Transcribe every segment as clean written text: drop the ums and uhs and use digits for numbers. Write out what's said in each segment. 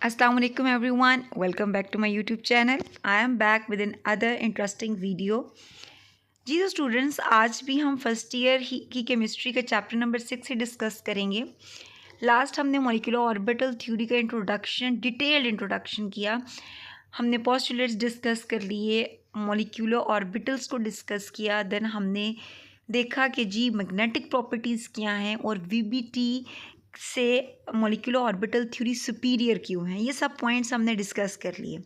Assalamu alaikum everyone. Welcome back to my YouTube channel. I am back with another interesting video. जी तो students, आज भी हम first year की chemistry का chapter number 6 ही discuss करेंगे। Last हमने मॉलिक्यूलर ऑर्बिटल थ्योरी का इंट्रोडक्शन, डिटेल्ड इंट्रोडक्शन किया। हमने पोस्टुलेट्स डिस्कस कर लिए, मॉलिक्यूलर ऑर्बिटल्स को डिस्कस किया। देन हमने देखा कि जी मैग्नेटिक प्रॉपर्टीज़ क्या हैं और वीबीटी से मॉलिक्यूलर ऑर्बिटल थ्योरी सुपीरियर क्यों है। ये सब पॉइंट्स हमने डिस्कस कर लिए।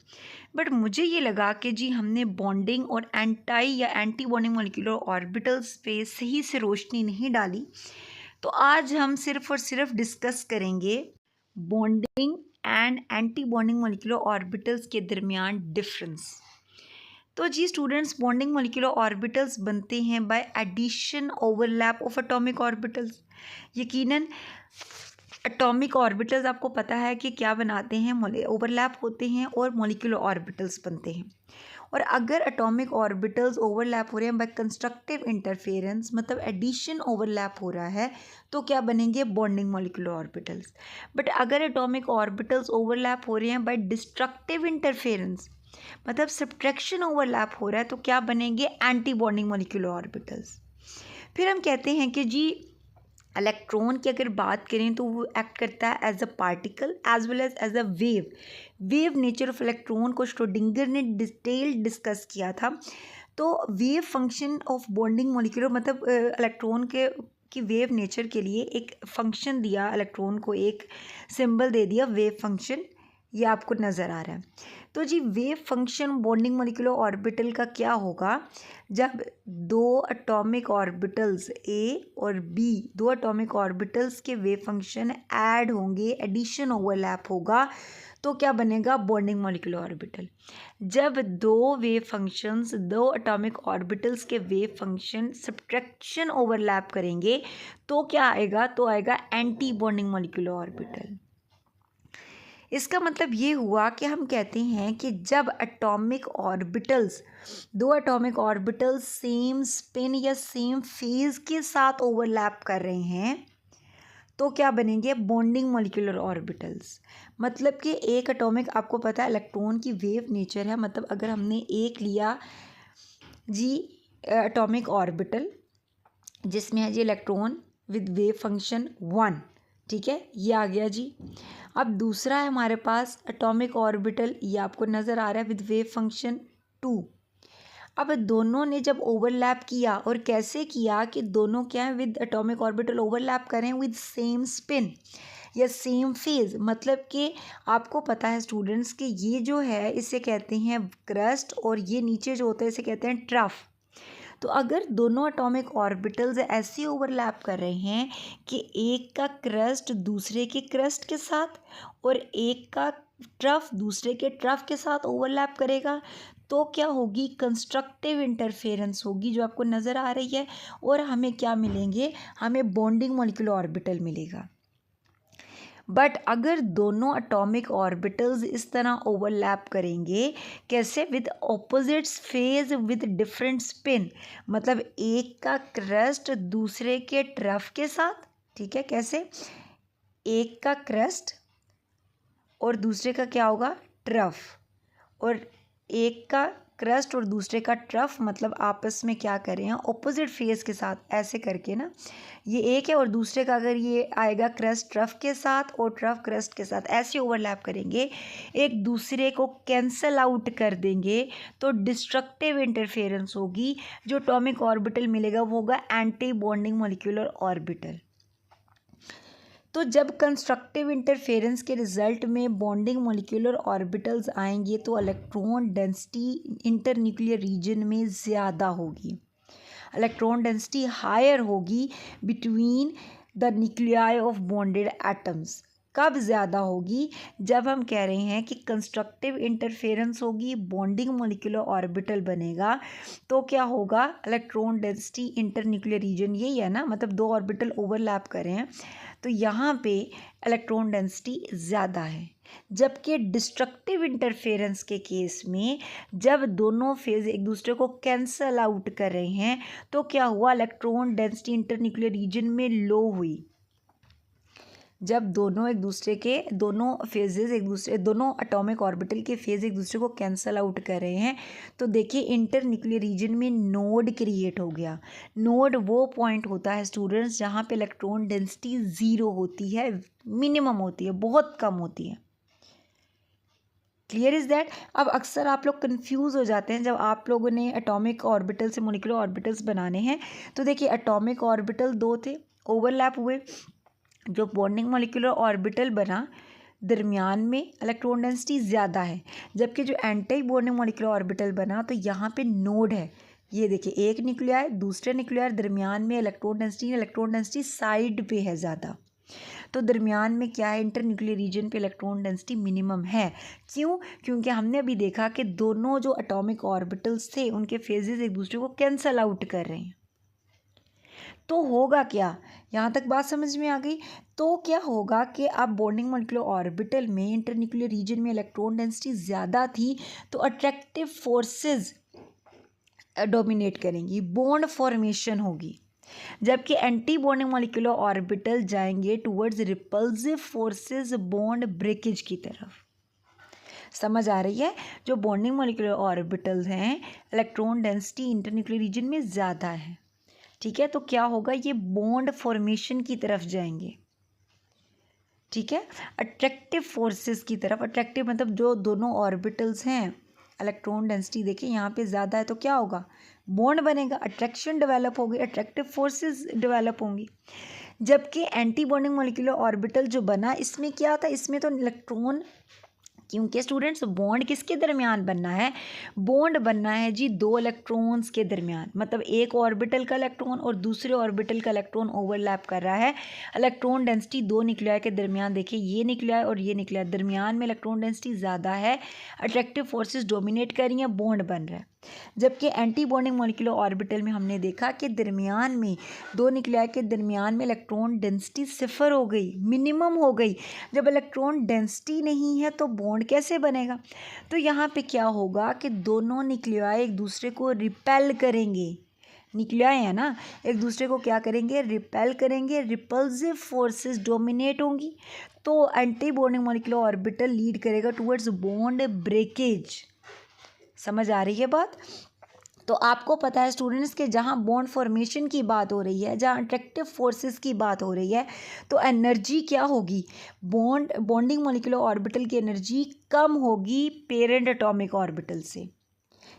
बट मुझे ये लगा कि जी हमने बॉन्डिंग और एंटी बॉन्डिंग मॉलिक्यूलर ऑर्बिटल्स पे सही से रोशनी नहीं डाली, तो आज हम सिर्फ और सिर्फ डिस्कस करेंगे bonding and anti bonding molecular orbitals के दरमियान डिफरेंस। तो जी स्टूडेंट्स, बॉन्डिंग मॉलिक्यूलर ऑर्बिटल्स बनते हैं by addition overlap of atomic orbitals. यकीनन एटॉमिक ऑर्बिटल्स आपको पता है कि क्या बनाते हैं, ओवरलैप होते हैं और मॉलिक्यूलर ऑर्बिटल्स बनते हैं। और अगर एटॉमिक ऑर्बिटल्स ओवरलैप हो रहे हैं बाय कंस्ट्रक्टिव इंटरफेरेंस, मतलब एडिशन ओवरलैप हो रहा है, तो क्या बनेंगे? Bonding molecular orbitals. बट अगर एटॉमिक ऑर्बिटल्स ओवरलैप हो रहे हैं बाय डिस्ट्रक्टिव इंटरफेरेंस, मतलब सब्ट्रैक्शन ओवरलैप हो रहा है, तो क्या बनेंगे? Anti bonding molecular orbitals. फिर हम कहते हैं कि जी इलेक्ट्रॉन की अगर बात करें तो वो एक्ट करता है as a particle as well as a wave nature of electron को श्रोडिंगर ने डिटेल डिस्कस किया था। तो wave function of bonding molecular, मतलब इलेक्ट्रॉन के की वेव नेचर के लिए एक फंक्शन दिया, इलेक्ट्रॉन को एक सिंबल दे दिया, वेव फंक्शन। ये आपको नज़र आ रहा है। तो जी wave function bonding molecular orbital का क्या होगा? जब दो एटॉमिक ऑर्बिटल्स ए और बी, दो एटॉमिक ऑर्बिटल्स के वेव फंक्शन ऐड होंगे, एडिशन ओवरलैप होगा, तो क्या बनेगा? Bonding molecular orbital. जब दो वेव फंक्शंस, दो एटॉमिक ऑर्बिटल्स के वेव फंक्शन सब्ट्रैक्शन ओवरलैप करेंगे, तो क्या आएगा? तो आएगा एंटी बॉन्डिंग मॉलिक्यूलर ऑर्बिटल। इसका मतलब ये हुआ कि हम कहते हैं कि जब एटॉमिक ऑर्बिटल्स, दो एटॉमिक ऑर्बिटल्स सेम स्पिन या सेम फेज के साथ ओवरलैप कर रहे हैं, तो क्या बनेंगे? Bonding molecular orbitals. मतलब कि एक एटॉमिक, आपको पता है इलेक्ट्रॉन की वेव नेचर है, मतलब अगर हमने एक लिया जी एटॉमिक ऑर्बिटल जिसमें है जी इलेक्ट्रॉन विद वेव फंक्शन 1, ठीक है, ये आ गया जी। अब दूसरा है हमारे पास एटॉमिक ऑर्बिटल, ये आपको नज़र आ रहा है, विद वेव फंक्शन 2। अब दोनों ने जब ओवरलैप किया, और कैसे किया कि दोनों क्या है, विद एटॉमिक ऑर्बिटल ओवरलैप करें विद सेम स्पिन या सेम फेज। मतलब कि आपको पता है स्टूडेंट्स कि ये जो है इसे कहते हैं क्रस्ट, और ये नीचे जो होता है इसे कहते हैं ट्रफ। तो अगर दोनों एटॉमिक ऑर्बिटल्स ऐसे ओवरलैप कर रहे हैं कि एक का क्रस्ट दूसरे के क्रस्ट के साथ और एक का ट्रफ दूसरे के ट्रफ के साथ ओवरलैप करेगा, तो क्या होगी? कंस्ट्रक्टिव इंटरफेरेंस होगी, जो आपको नज़र आ रही है। और हमें क्या मिलेंगे? हमें बॉन्डिंग मॉलिक्यूलर ऑर्बिटल मिलेगा। बट अगर दोनों एटॉमिक ऑर्बिटल्स इस तरह ओवरलैप करेंगे, कैसे? With opposites phase with different spin, मतलब एक का क्रस्ट दूसरे के ट्रफ के साथ, ठीक है, कैसे? एक का क्रस्ट और दूसरे का क्या होगा? ट्रफ। और एक का क्रस्ट और दूसरे का ट्रफ, मतलब आपस में क्या कर रहे हैं? ऑपोजिट फेस के साथ, ऐसे करके ना, ये एक है और दूसरे का अगर ये आएगा क्रस्ट ट्रफ के साथ और ट्रफ क्रस्ट के साथ, ऐसे ओवरलैप करेंगे, एक दूसरे को कैंसल आउट कर देंगे, तो डिस्ट्रक्टिव इंटरफेरेंस होगी। जो एटॉमिक ऑर्बिटल मिलेगा वो होगा एंटी बॉन्डिंग मॉलिक्यूलर ऑर्बिटल। तो जब कंस्ट्रक्टिव इंटरफेरेंस के रिजल्ट में बॉन्डिंग मॉलिक्यूलर ऑर्बिटल्स आएंगे, तो इलेक्ट्रॉन डेंसिटी इंटरन्यूक्लियर रीजन में ज़्यादा होगी, इलेक्ट्रॉन डेंसिटी हायर होगी between the nuclei of bonded atoms. कब ज़्यादा होगी? जब हम कह रहे हैं कि कंस्ट्रक्टिव इंटरफेरेंस होगी, बॉन्डिंग मॉलिक्यूलर ऑर्बिटल बनेगा, तो क्या होगा? इलेक्ट्रॉन डेंसिटी इंटरन्यूक्लियर रीजन, यही है ना, मतलब दो ऑर्बिटल ओवरलैप कर रहे हैं, तो यहाँ पे इलेक्ट्रॉन डेंसिटी ज़्यादा है। जबकि डिस्ट्रक्टिव इंटरफेरेंस के केस में जब दोनों फेज एक दूसरे को कैंसल आउट कर रहे हैं, तो क्या हुआ? इलेक्ट्रॉन डेंसिटी इंटरन्यूक्लियर रीजन में लो हुई। जब दोनों एक दूसरे के दोनों फेजेस एक दूसरे दोनों एटॉमिक ऑर्बिटल के फेज एक दूसरे को कैंसल आउट कर रहे हैं, तो देखिए इंटर न्यूक्लियर रीजन में नोड क्रिएट हो गया। नोड वो पॉइंट होता है स्टूडेंट्स जहाँ पे इलेक्ट्रॉन डेंसिटी ज़ीरो होती है, मिनिमम होती है, बहुत कम होती है। Clear is that. अब अक्सर आप लोग कंफ्यूज हो जाते हैं जब आप लोगों ने एटॉमिक ऑर्बिटल से मोलिकुलर ऑर्बिटल्स बनाने हैं। तो देखिए एटॉमिक ऑर्बिटल दो थे, ओवरलैप हुए, जो बॉन्डिंग मोलिकुलर ऑर्बिटल बना दरमियान में इलेक्ट्रॉन डेंसिटी ज़्यादा है, जबकि जो एंटी बॉन्डिंग मोलिकुलर ऑर्बिटल बना तो यहाँ पे नोड है। ये देखिए एक न्यूक्लियर दूसरे न्यूक्लियर दरमियान में इलेक्ट्रॉन डेंसिटी साइड पे है ज़्यादा, तो दरमियान में क्या है, इंटर न्यूक्लियर रीजन पे इलेक्ट्रॉन डेंसिटी मिनिमम है। क्यों? क्योंकि हमने अभी देखा कि दोनों जो एटॉमिक ऑर्बिटल्स थे उनके फेजेस एक दूसरे को कैंसल आउट कर रहे हैं। तो होगा क्या, यहाँ तक बात समझ में आ गई। तो क्या होगा कि अब बॉन्डिंग मोलिकुलर ऑर्बिटल में इंटर न्यूक्लियर रीजन में इलेक्ट्रॉन डेंसिटी ज़्यादा थी, तो अट्रैक्टिव फोर्सेस डोमिनेट करेंगी, बॉन्ड फॉर्मेशन होगी, जबकि एंटी बॉन्डिंग मोलिकुलर ऑर्बिटल जाएंगे towards repulsive forces, bond breakage की तरफ। समझ आ रही है? जो बॉन्डिंग मोलिकुलर ऑर्बिटल्स हैं इलेक्ट्रॉन डेंसिटी इंटरन्यूक्लियर रीजन में ज़्यादा है, ठीक है, तो क्या होगा, ये बॉन्ड फॉर्मेशन की तरफ जाएंगे, ठीक है, अट्रैक्टिव फोर्सेस की तरफ। अट्रैक्टिव मतलब जो दोनों ऑर्बिटल्स हैं इलेक्ट्रॉन डेंसिटी देखिए यहाँ पे ज़्यादा है, तो क्या होगा, बॉन्ड बनेगा, अट्रैक्शन डेवलप होगी, अट्रैक्टिव फोर्सेस डेवलप होंगी। जबकि एंटी बॉन्डिंग मोलिकुलर ऑर्बिटल जो बना, इसमें क्या था, इसमें तो इलेक्ट्रॉन, क्योंकि स्टूडेंट्स बॉन्ड किसके दरमियान बनना है, बॉन्ड बनना है जी दो इलेक्ट्रॉन्स के दरमियान, मतलब एक ऑर्बिटल का इलेक्ट्रॉन और दूसरे ऑर्बिटल का इलेक्ट्रॉन ओवरलैप कर रहा है। इलेक्ट्रॉन डेंसिटी दो न्यूक्लियाई के दरमियान, देखिए ये न्यूक्लियाई और ये न्यूक्लियाई, दरमियान में इलेक्ट्रॉन डेंसिटी ज़्यादा है, अट्रैक्टिव फोर्सेस डोमिनेट कर रही हैं, बॉन्ड बन रहा है। जबकि एंटी बॉन्डिंग मोलिकुलर ऑर्बिटल में हमने देखा कि दरमियान में दो न्यूक्लियाई के दरमियान में इलेक्ट्रॉन डेंसिटी सिफर हो गई, मिनिमम हो गई। जब इलेक्ट्रॉन डेंसिटी नहीं है तो बॉन्ड कैसे बनेगा, तो यहाँ पे क्या होगा कि दोनों न्यूक्लियाई एक दूसरे को रिपेल करेंगे, न्यूक्लियाई है ना, एक दूसरे को क्या करेंगे, रिपेल करेंगे, रिपल्सिव फोर्सेस डोमिनेट होंगी, तो anti bonding molecular orbital lead करेगा टुवर्ड्स बॉन्ड ब्रेकेज। समझ आ रही है बात? तो आपको पता है स्टूडेंट्स के जहाँ बॉन्ड फॉर्मेशन की बात हो रही है, जहाँ अट्रैक्टिव फोर्सेस की बात हो रही है, तो एनर्जी क्या होगी, बॉन्डिंग मोलिकुलर ऑर्बिटल की एनर्जी कम होगी पेरेंट एटॉमिक ऑर्बिटल से।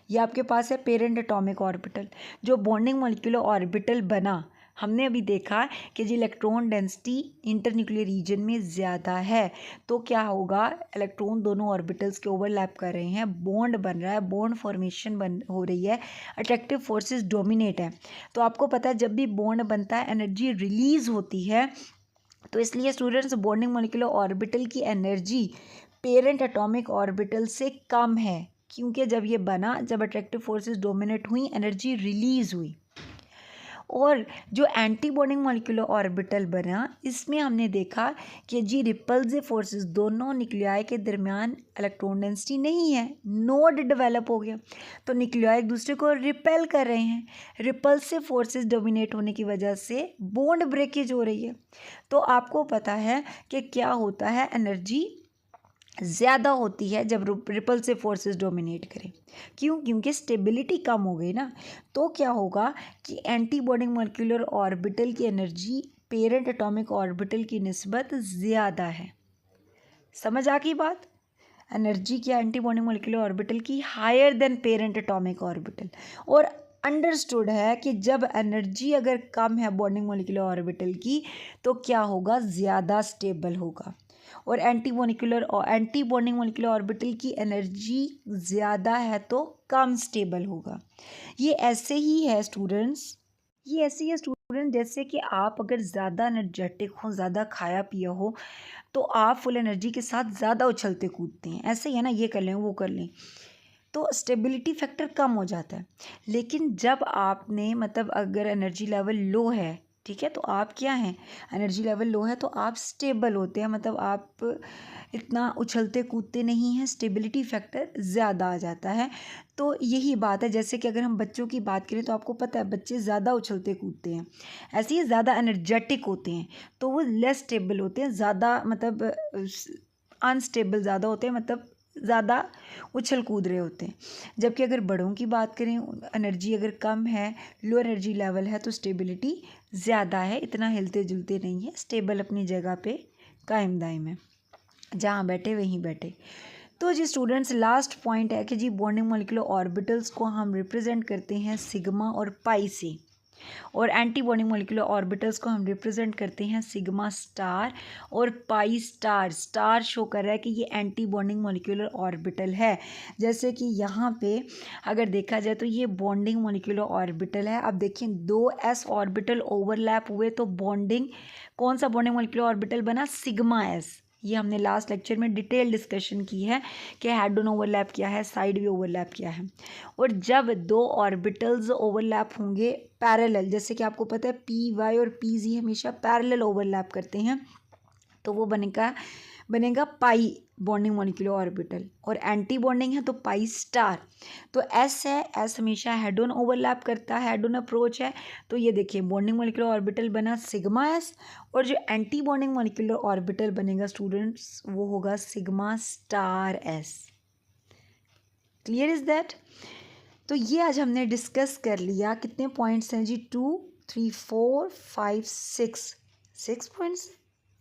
ये आपके पास है पेरेंट एटॉमिक ऑर्बिटल, जो बॉन्डिंग मोलिकुलर ऑर्बिटल बना, हमने अभी देखा कि जी इलेक्ट्रॉन डेंसिटी इंटरन्यूक्लियर रीजन में ज़्यादा है, तो क्या होगा, इलेक्ट्रॉन दोनों ऑर्बिटल्स के ओवरलैप कर रहे हैं, बॉन्ड बन रहा है, बॉन्ड फॉर्मेशन हो रही है, अट्रैक्टिव फोर्सेस डोमिनेट है। तो आपको पता है जब भी बॉन्ड बनता है एनर्जी रिलीज़ होती है, तो इसलिए स्टूडेंट्स बॉन्डिंग मोलिकुलर ऑर्बिटल की एनर्जी पेरेंट एटॉमिक ऑर्बिटल से कम है, क्योंकि जब ये बना, जब अट्रैक्टिव फोर्सेस डोमिनेट हुई, एनर्जी रिलीज़ हुई। और जो एंटी बॉन्डिंग मोलिकुलर ऑर्बिटल बना, इसमें हमने देखा कि जी रिपल्सिव फोर्सेस, दोनों न्यूक्लियाई के दरमियान इलेक्ट्रॉन डेंसिटी नहीं है, नोड डेवलप हो गया, तो न्यूक्लियाई एक दूसरे को रिपेल कर रहे हैं, रिपल्सिव फोर्सेस डोमिनेट होने की वजह से बॉन्ड ब्रेकेज हो रही है। तो आपको पता है कि क्या होता है, एनर्जी ज़्यादा होती है जब रिपल्सिव फोर्सेस डोमिनेट करें। क्यों? क्योंकि स्टेबिलिटी कम हो गई ना। तो क्या होगा कि एंटी बॉन्डिंग मोलिकुलर ऑर्बिटल की एनर्जी पेरेंट एटॉमिक ऑर्बिटल की निस्बत ज़्यादा है। समझ आ गई बात? एनर्जी क्या एंटी बॉन्डिंग मोलिकुलर ऑर्बिटल की higher than parent atomic orbital. और अंडरस्टूड है कि जब एनर्जी अगर कम है बॉन्डिंग मोलिकुलर ऑर्बिटल की, तो क्या होगा, ज़्यादा स्टेबल होगा। और एंटी बॉन्डिंग मोलिकुलर ऑर्बिटल की एनर्जी ज़्यादा है तो कम स्टेबल होगा। ये ऐसे ही है स्टूडेंट्स, जैसे कि आप अगर ज़्यादा एनर्जेटिक हो, ज़्यादा खाया पिया हो, तो आप फुल एनर्जी के साथ ज़्यादा उछलते कूदते हैं, ऐसे ही है ना, ये कर लें वो कर लें, तो स्टेबिलिटी फैक्टर कम हो जाता है। लेकिन जब आपने मतलब अगर एनर्जी लेवल लो है, ठीक है। तो आप क्या हैं, एनर्जी लेवल लो है तो आप स्टेबल होते हैं, मतलब आप इतना उछलते कूदते नहीं हैं, स्टेबिलिटी फैक्टर ज़्यादा आ जाता है। तो यही बात है, जैसे कि अगर हम बच्चों की बात करें तो आपको पता है बच्चे ज़्यादा उछलते कूदते हैं, ऐसे ही ज़्यादा एनर्जेटिक होते हैं, तो वो लेस स्टेबल होते हैं, ज़्यादा मतलब अनस्टेबल ज़्यादा होते हैं, मतलब ज़्यादा उछल कूद रहे होते हैं। जबकि अगर बड़ों की बात करें, एनर्जी अगर कम है, लो एनर्जी लेवल है, तो स्टेबिलिटी ज़्यादा है, इतना हिलते जुलते नहीं है, स्टेबल अपनी जगह पे कायम दायम है, जहाँ बैठे वहीं बैठे। तो जी स्टूडेंट्स, लास्ट पॉइंट है कि जी बॉन्डिंग मॉलिक्यूलर ऑर्बिटल्स को हम रिप्रेजेंट करते हैं सिग्मा और पाई से, और एंटी बॉन्डिंग मॉलिक्यूलर ऑर्बिटल्स को हम रिप्रेजेंट करते हैं सिग्मा स्टार और पाई स्टार। स्टार शो कर रहा है कि ये एंटी बॉन्डिंग मॉलिक्यूलर ऑर्बिटल है। जैसे कि यहाँ पे अगर देखा जाए तो ये बॉन्डिंग मॉलिक्यूलर ऑर्बिटल है। अब देखिए 2s ऑर्बिटल ओवरलैप हुए तो बॉन्डिंग, कौन सा बॉन्डिंग मॉलिक्यूलर ऑर्बिटल बना, सिग्मा एस। ये हमने लास्ट लेक्चर में डिटेल डिस्कशन की है कि हेड ऑन ओवरलैप क्या है, साइड वे ओवरलैप क्या है। और जब दो ऑर्बिटल्स ओवरलैप होंगे पैरेलल, जैसे कि आपको पता है पी वाई और पी जी हमेशा पैरेलल ओवरलैप करते हैं, तो वो बनेगा पाई बॉन्डिंग मॉलिक्यूलर ऑर्बिटल, और एंटी बॉन्डिंग है तो पाई स्टार। तो एस है, एस हमेशा हेड ऑन ओवरलैप करता है, हेड ऑन अप्रोच है, तो ये देखिए बॉन्डिंग मॉलिक्यूलर ऑर्बिटल बना सिग्मा एस, और जो एंटी बॉन्डिंग मॉलिक्यूलर ऑर्बिटल बनेगा स्टूडेंट्स वो होगा sigma star S. Clear is that? तो ये आज हमने डिस्कस कर लिया। कितने पॉइंट्स हैं जी, 2 3 4 5 6 पॉइंट्स,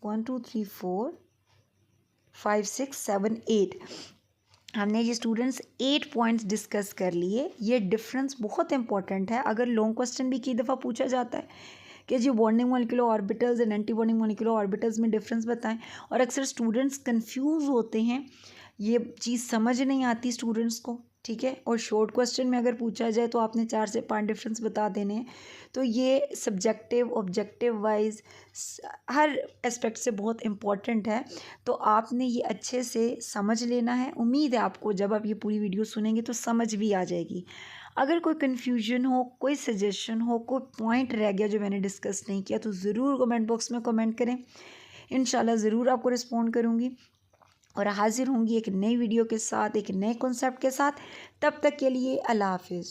1 2 3 4 5 6 7 8। हमने ये स्टूडेंट्स 8 पॉइंट्स डिस्कस कर लिए। ये डिफरेंस बहुत इंपॉर्टेंट है, अगर लॉन्ग क्वेश्चन भी कई दफ़ा पूछा जाता है कि जी bonding molecular orbitals and anti bonding molecular orbitals में डिफरेंस बताएं, और अक्सर स्टूडेंट्स कंफ्यूज होते हैं, ये चीज़ समझ नहीं आती स्टूडेंट्स को, ठीक है। और शॉर्ट क्वेश्चन में अगर पूछा जाए तो आपने 4 से 5 डिफरेंस बता देने हैं। तो ये सब्जेक्टिव ऑब्जेक्टिव वाइज हर एस्पेक्ट से बहुत इम्पॉर्टेंट है, तो आपने ये अच्छे से समझ लेना है। उम्मीद है आपको जब आप ये पूरी वीडियो सुनेंगे तो समझ भी आ जाएगी। अगर कोई कन्फ्यूजन हो, कोई सजेशन हो, कोई पॉइंट रह गया जो मैंने डिस्कस नहीं किया, तो ज़रूर कमेंट बॉक्स में कमेंट करें, इंशाल्लाह ज़रूर आपको रिस्पॉन्ड करूँगी, और हाजिर होंगी एक नई वीडियो के साथ, एक नए कॉन्सेप्ट के साथ। तब तक के लिए अल्लाह हाफिज़।